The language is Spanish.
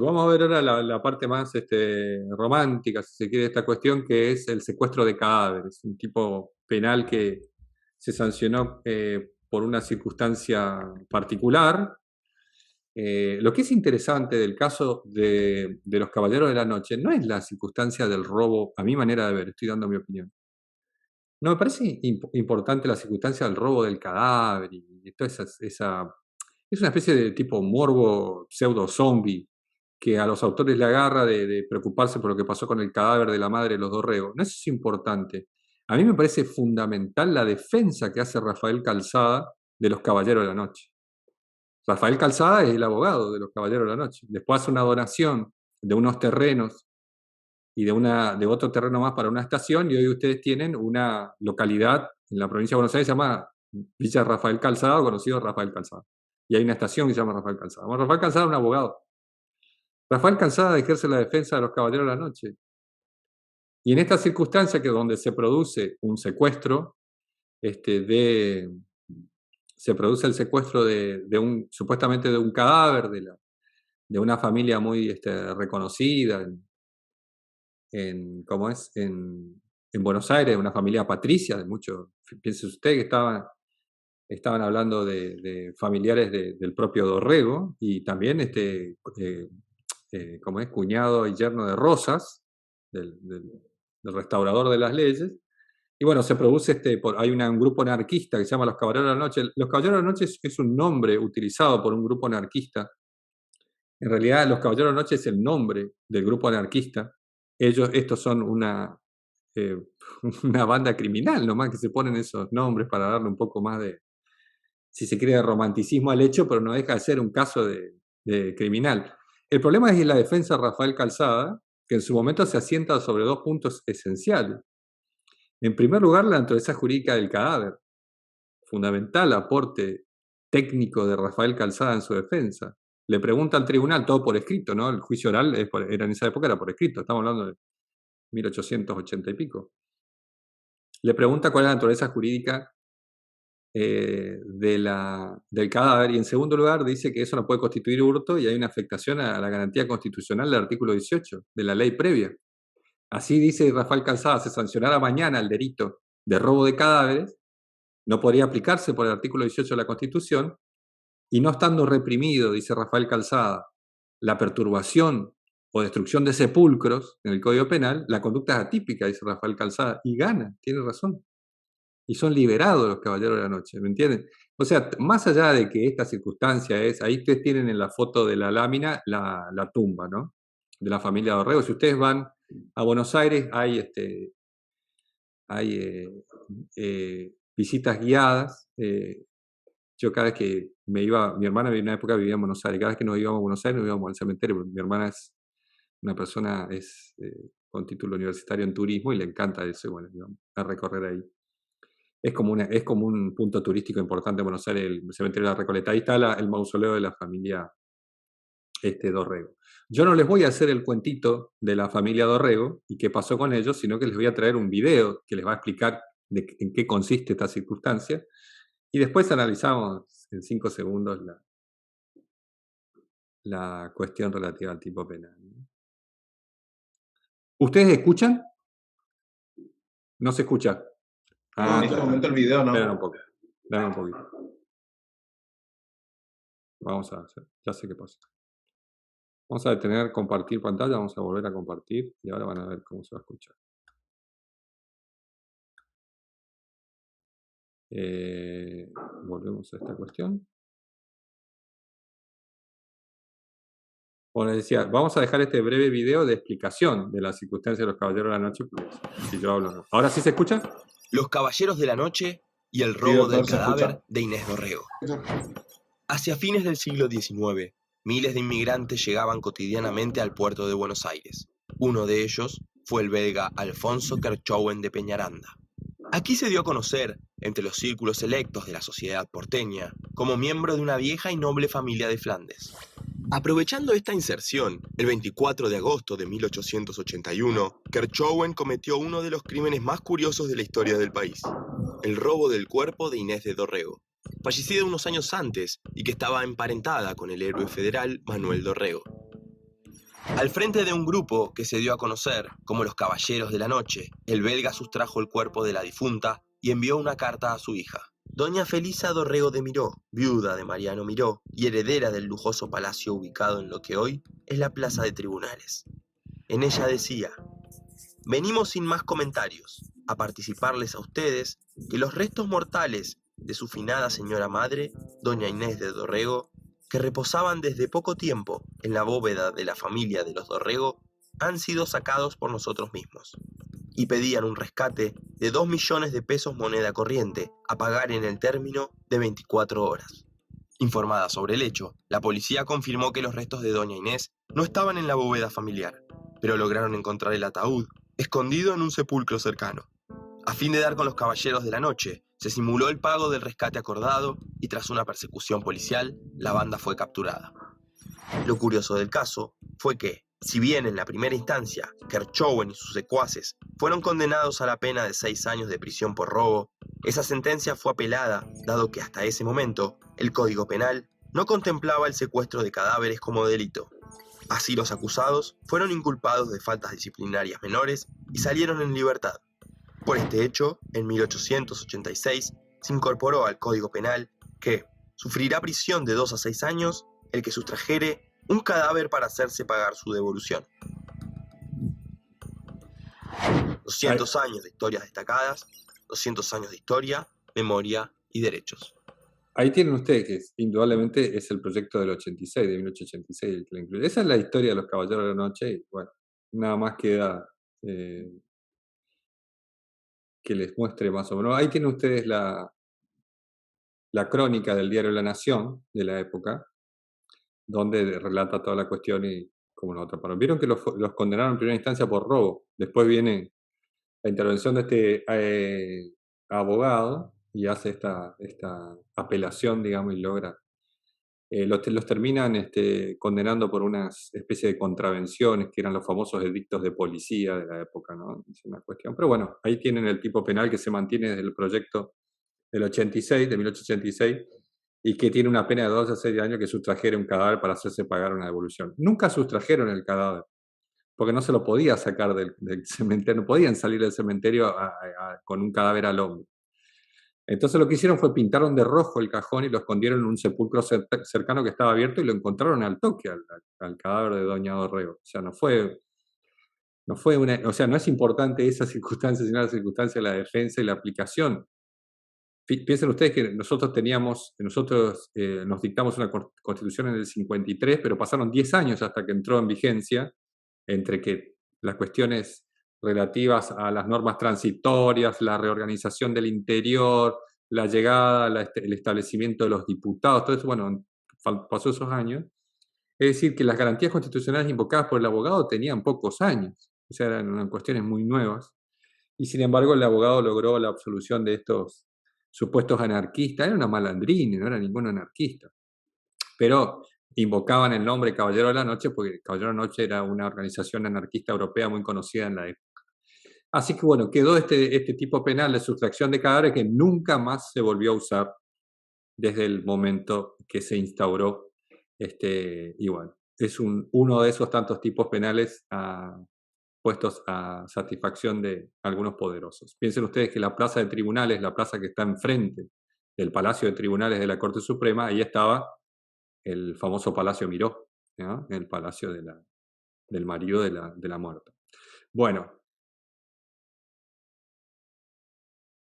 Vamos a ver ahora la parte más romántica, si se quiere, de esta cuestión, que es el secuestro de cadáveres, un tipo penal que se sancionó por una circunstancia particular. Lo que es interesante del caso de los Caballeros de la Noche no es la circunstancia del robo, a mi manera de ver, estoy dando mi opinión. No, me parece importante la circunstancia del robo del cadáver y toda es una especie de tipo morbo pseudo zombie que a los autores le agarra de preocuparse por lo que pasó con el cadáver de la madre de los Dorrego. No, eso es importante. A mí me parece fundamental la defensa que hace Rafael Calzada de los Caballeros de la Noche. Rafael Calzada es el abogado de los Caballeros de la Noche. Después hace una donación de unos terrenos y de otro terreno más para una estación, y hoy ustedes tienen una localidad en la provincia de Buenos Aires que se llama Villa Rafael Calzada, conocido Rafael Calzada. Y hay una estación que se llama Rafael Calzada. Bueno, Rafael Calzada es un abogado. Rafael Calzada ejerce la defensa de los Caballeros de la Noche. Y en esta circunstancia, que donde se produce un secuestro, se produce el secuestro supuestamente de un cadáver de una familia muy reconocida ¿cómo es? En Buenos Aires, una familia patricia, de muchos, piense usted que estaban hablando de familiares del propio Dorrego, y también como es cuñado y yerno de Rosas, del restaurador de las leyes. Y bueno, se produce hay un grupo anarquista que se llama Los Caballeros de la Noche. Los Caballeros de la Noche es un nombre utilizado por un grupo anarquista. En realidad, Los Caballeros de la Noche es el nombre del grupo anarquista. Estos son eh, una banda criminal nomás, que se ponen esos nombres para darle un poco más si se quiere, de romanticismo al hecho, pero no deja de ser un caso de criminal. El problema es la defensa de Rafael Calzada, que en su momento se asienta sobre dos puntos esenciales. En primer lugar, la naturaleza jurídica del cadáver, fundamental aporte técnico de Rafael Calzada en su defensa. Le pregunta al tribunal, todo por escrito, ¿no? El juicio oral era en esa época era por escrito, estamos hablando de 1880 y pico. Le pregunta cuál es la naturaleza jurídica del cadáver, y en segundo lugar dice que eso no puede constituir hurto y hay una afectación a la garantía constitucional del artículo 18 de la ley previa. Así dice Rafael Calzada, se sancionara mañana el delito de robo de cadáveres, no podría aplicarse por el artículo 18 de la Constitución, y no estando reprimido, dice Rafael Calzada, la perturbación o destrucción de sepulcros en el Código Penal, la conducta es atípica, dice Rafael Calzada, y gana, tiene razón. Y son liberados los Caballeros de la Noche, ¿me entienden? O sea, más allá de que esta circunstancia ahí ustedes tienen en la foto de la lámina la tumba, ¿no? De la familia Dorrego. Si ustedes van a Buenos Aires, hay visitas guiadas. Yo cada vez que mi hermana en una época vivía en Buenos Aires, cada vez que nos íbamos a Buenos Aires nos íbamos al cementerio, porque mi hermana es una persona con título universitario en turismo y le encanta eso, y bueno, íbamos a recorrer ahí. Es como un punto turístico importante en Buenos Aires, el cementerio de la Recoleta. Ahí está el mausoleo de la familia Dorrego. Yo no les voy a hacer el cuentito de la familia Dorrego y qué pasó con ellos, sino que les voy a traer un video que les va a explicar en qué consiste esta circunstancia, y después analizamos en 5 segundos la cuestión relativa al tipo penal. ¿Ustedes escuchan? No se escucha. En este momento el video no. Esperen un poco. Dame un poquito. Vamos a hacer. Ya sé qué pasa. Vamos a detener compartir pantalla. Vamos a volver a compartir. Y ahora van a ver cómo se va a escuchar. Volvemos a esta cuestión. Bueno, les decía, vamos a dejar este breve video de explicación de la circunstancia de los Caballeros de la Noche, porque si yo hablo no. ¿Ahora sí se escucha? Los Caballeros de la Noche y el robo del cadáver de Inés Dorrego. Hacia fines del siglo XIX, miles de inmigrantes llegaban cotidianamente al puerto de Buenos Aires. Uno de ellos fue el belga Alfonso Kerchowen de Peñaranda. Aquí se dio a conocer, entre los círculos selectos de la sociedad porteña, como miembro de una vieja y noble familia de Flandes. Aprovechando esta inserción, el 24 de agosto de 1881, Kerchowen cometió uno de los crímenes más curiosos de la historia del país: el robo del cuerpo de Inés de Dorrego, fallecida unos años antes y que estaba emparentada con el héroe federal Manuel Dorrego. Al frente de un grupo que se dio a conocer como los Caballeros de la Noche, el belga sustrajo el cuerpo de la difunta y envió una carta a su hija. Doña Felisa Dorrego de Miró, viuda de Mariano Miró y heredera del lujoso palacio ubicado en lo que hoy es la Plaza de Tribunales. En ella decía: venimos sin más comentarios a participarles a ustedes que los restos mortales de su finada señora madre, doña Inés de Dorrego, que reposaban desde poco tiempo en la bóveda de la familia de los Dorrego, han sido sacados por nosotros mismos, y pedían un rescate de 2 millones de pesos moneda corriente a pagar en el término de 24 horas. Informada sobre el hecho, la policía confirmó que los restos de doña Inés no estaban en la bóveda familiar, pero lograron encontrar el ataúd escondido en un sepulcro cercano. A fin de dar con los Caballeros de la Noche, se simuló el pago del rescate acordado y tras una persecución policial, la banda fue capturada. Lo curioso del caso fue que, si bien en la primera instancia Kerchowen y sus secuaces fueron condenados a la pena de 6 años de prisión por robo, esa sentencia fue apelada, dado que hasta ese momento el Código Penal no contemplaba el secuestro de cadáveres como delito. Así los acusados fueron inculpados de faltas disciplinarias menores y salieron en libertad. Por este hecho, en 1886 se incorporó al Código Penal que sufrirá prisión de 2 a 6 años el que sustrajere un cadáver para hacerse pagar su devolución. 200 años de historias destacadas, 200 años de historia, memoria y derechos. Ahí tienen ustedes que indudablemente es el proyecto del 86, de 1886 el que la incluye. Esa es la historia de los Caballeros de la Noche y bueno, nada más queda que les muestre más o menos. Ahí tienen ustedes la crónica del diario La Nación de la época, donde relata toda la cuestión y cómo los atraparon. Vieron que los condenaron en primera instancia por robo. Después viene la intervención de este abogado y hace esta apelación, digamos, y logra. Los terminan condenando por una especie de contravenciones, que eran los famosos edictos de policía de la época, ¿no? Es una cuestión. Pero bueno, ahí tienen el tipo penal que se mantiene desde el proyecto del 86, de 1886, y que tiene una pena de 2 a 6 años que sustrajera un cadáver para hacerse pagar una devolución. Nunca sustrajeron el cadáver, porque no se lo podía sacar del cementerio, no podían salir del cementerio con un cadáver al hombro. Entonces lo que hicieron fue pintaron de rojo el cajón y lo escondieron en un sepulcro cercano que estaba abierto y lo encontraron al toque al cadáver de doña Dorrego. O sea, no es importante esa circunstancia, sino la circunstancia de la defensa y la aplicación. Piensen ustedes que nosotros nos dictamos una constitución en el 53, pero pasaron 10 años hasta que entró en vigencia, entre que las cuestiones relativas a las normas transitorias, la reorganización del interior, la llegada, el establecimiento de los diputados, todo eso, bueno, pasó esos años. Es decir, que las garantías constitucionales invocadas por el abogado tenían pocos años, o sea, eran cuestiones muy nuevas, y sin embargo el abogado logró la absolución de estos supuestos anarquistas. Era una malandrina, no era ningún anarquista, pero invocaban el nombre Caballero de la Noche porque Caballero de la Noche era una organización anarquista europea muy conocida en la época. Así que bueno, quedó este tipo penal de sustracción de cadáveres que nunca más se volvió a usar desde el momento que se instauró. Y bueno, es uno de esos tantos tipos penales puestos a satisfacción de algunos poderosos. Piensen ustedes que la plaza de tribunales, la plaza que está enfrente del Palacio de Tribunales de la Corte Suprema, ahí estaba el famoso Palacio Miró, ¿no? El palacio del marido de la muerta. Bueno,